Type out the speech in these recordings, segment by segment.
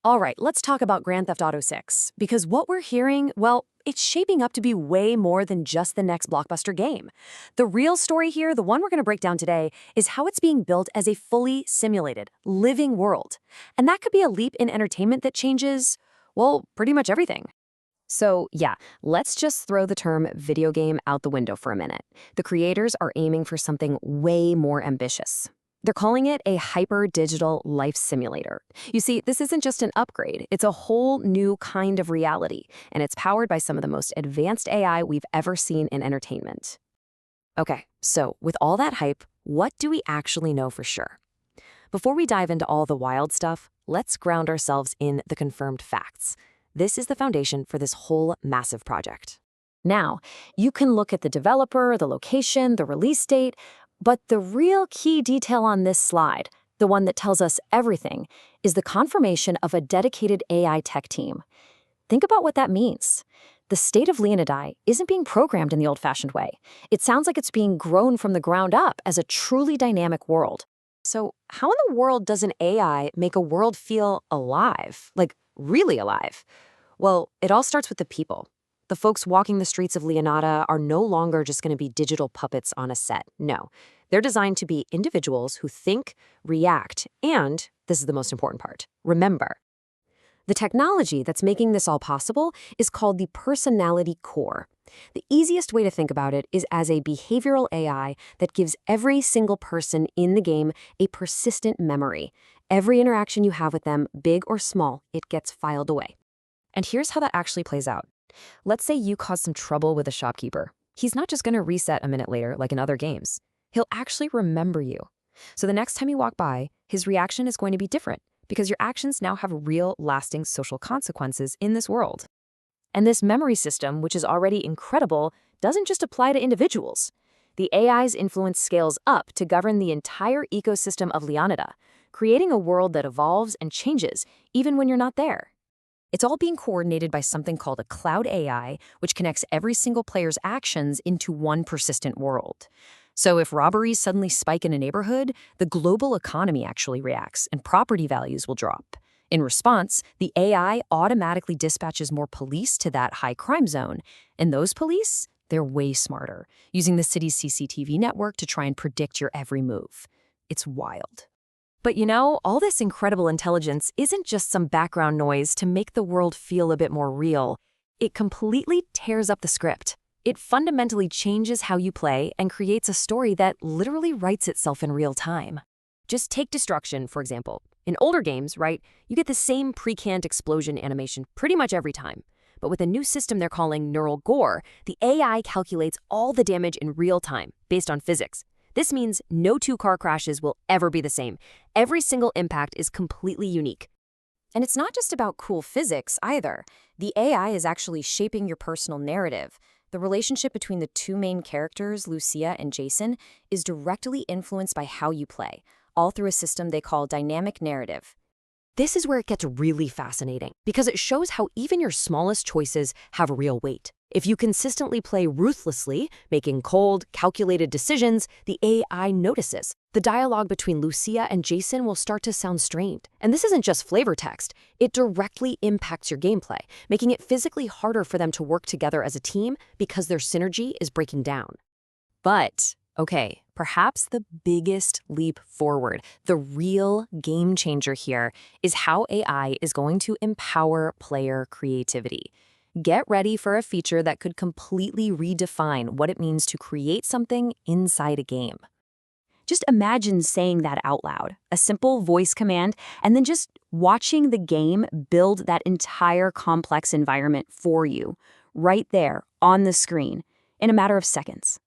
All right, let's talk about Grand Theft Auto 6, because what we're hearing, well, it's shaping up to be way more than just the next blockbuster game. The real story here, the one we're going to break down today, is how it's being built as a fully simulated, living world. And that could be a leap in entertainment that changes, well, pretty much everything. So, yeah, let's just throw the term video game out the window for a minute. The creators are aiming for something way more ambitious. They're calling it a hyper-digital life simulator. You see, this isn't just an upgrade, it's a whole new kind of reality, and it's powered by some of the most advanced AI we've ever seen in entertainment. Okay, so with all that hype, what do we actually know for sure? Before we dive into all the wild stuff, let's ground ourselves in the confirmed facts. This is the foundation for this whole massive project. Now, you can look at the developer, the location, the release date, but the real key detail on this slide, the one that tells us everything, is the confirmation of a dedicated AI tech team. Think about what that means. The State of Leonida isn't being programmed in the old-fashioned way. It sounds like it's being grown from the ground up as a truly dynamic world. So how in the world does an AI make a world feel alive? Like, really alive? Well, it all starts with the people. The folks walking the streets of Leonida are no longer just going to be digital puppets on a set. No, they're designed to be individuals who think, react, and, this is the most important part, remember. The technology that's making this all possible is called the personality core. The easiest way to think about it is as a behavioral AI that gives every single person in the game a persistent memory. Every interaction you have with them, big or small, it gets filed away. And here's how that actually plays out. Let's say you cause some trouble with a shopkeeper. He's not just going to reset a minute later like in other games. He'll actually remember you. So the next time you walk by, his reaction is going to be different because your actions now have real, lasting social consequences in this world. And this memory system, which is already incredible, doesn't just apply to individuals. The AI's influence scales up to govern the entire ecosystem of Leonida, creating a world that evolves and changes even when you're not there. It's all being coordinated by something called a cloud AI, which connects every single player's actions into one persistent world. So if robberies suddenly spike in a neighborhood, the global economy actually reacts and property values will drop. In response, the AI automatically dispatches more police to that high crime zone. And those police, they're way smarter, using the city's CCTV network to try and predict your every move. It's wild. But you know, all this incredible intelligence isn't just some background noise to make the world feel a bit more real. It completely tears up the script. It fundamentally changes how you play and creates a story that literally writes itself in real time. Just take Destruction, for example. In older games, right, you get the same pre-canned explosion animation pretty much every time. But with a new system they're calling neural gore, the AI calculates all the damage in real time, based on physics. This means no two car crashes will ever be the same. Every single impact is completely unique. And it's not just about cool physics either. The AI is actually shaping your personal narrative. The relationship between the two main characters, Lucia and Jason, is directly influenced by how you play, all through a system they call dynamic narrative. This is where it gets really fascinating, because it shows how even your smallest choices have real weight. If you consistently play ruthlessly, making cold, calculated decisions, the AI notices. The dialogue between Lucia and Jason will start to sound strained. And this isn't just flavor text. It directly impacts your gameplay, making it physically harder for them to work together as a team because their synergy is breaking down. But, okay, perhaps the biggest leap forward, the real game changer here, is how AI is going to empower player creativity. Get ready for a feature that could completely redefine what it means to create something inside a game. Just imagine saying that out loud, a simple voice command, and then just watching the game build that entire complex environment for you, right there on the screen, in a matter of seconds.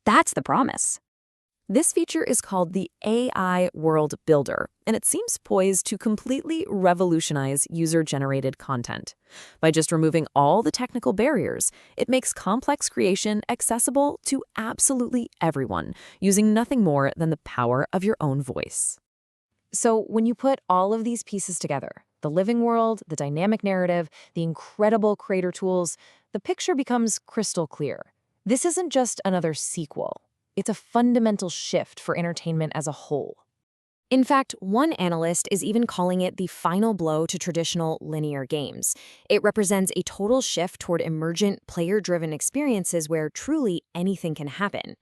That's the promise. This feature is called the AI World Builder, and it seems poised to completely revolutionize user-generated content. By just removing all the technical barriers, it makes complex creation accessible to absolutely everyone, using nothing more than the power of your own voice. So when you put all of these pieces together, the living world, the dynamic narrative, the incredible creator tools, the picture becomes crystal clear. This isn't just another sequel. It's a fundamental shift for entertainment as a whole. In fact, one analyst is even calling it the final blow to traditional linear games. It represents a total shift toward emergent, player-driven experiences where truly anything can happen.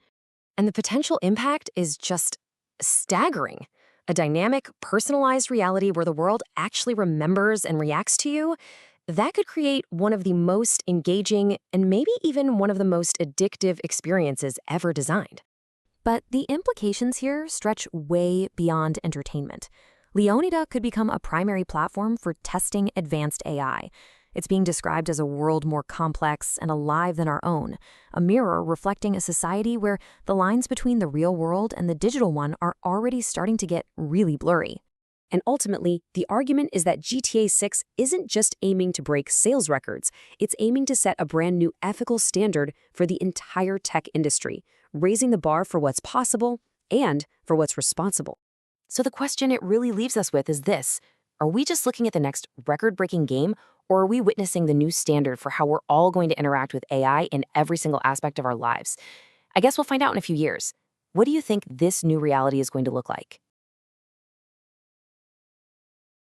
And the potential impact is just staggering. A dynamic, personalized reality where the world actually remembers and reacts to you, that could create one of the most engaging and maybe even one of the most addictive experiences ever designed. But the implications here stretch way beyond entertainment. Leonida could become a primary platform for testing advanced AI. It's being described as a world more complex and alive than our own, a mirror reflecting a society where the lines between the real world and the digital one are already starting to get really blurry. And ultimately, the argument is that GTA 6 isn't just aiming to break sales records, it's aiming to set a brand new ethical standard for the entire tech industry, raising the bar for what's possible and for what's responsible. So the question it really leaves us with is this: are we just looking at the next record-breaking game, or are we witnessing the new standard for how we're all going to interact with AI in every single aspect of our lives? I guess we'll find out in a few years. What do you think this new reality is going to look like?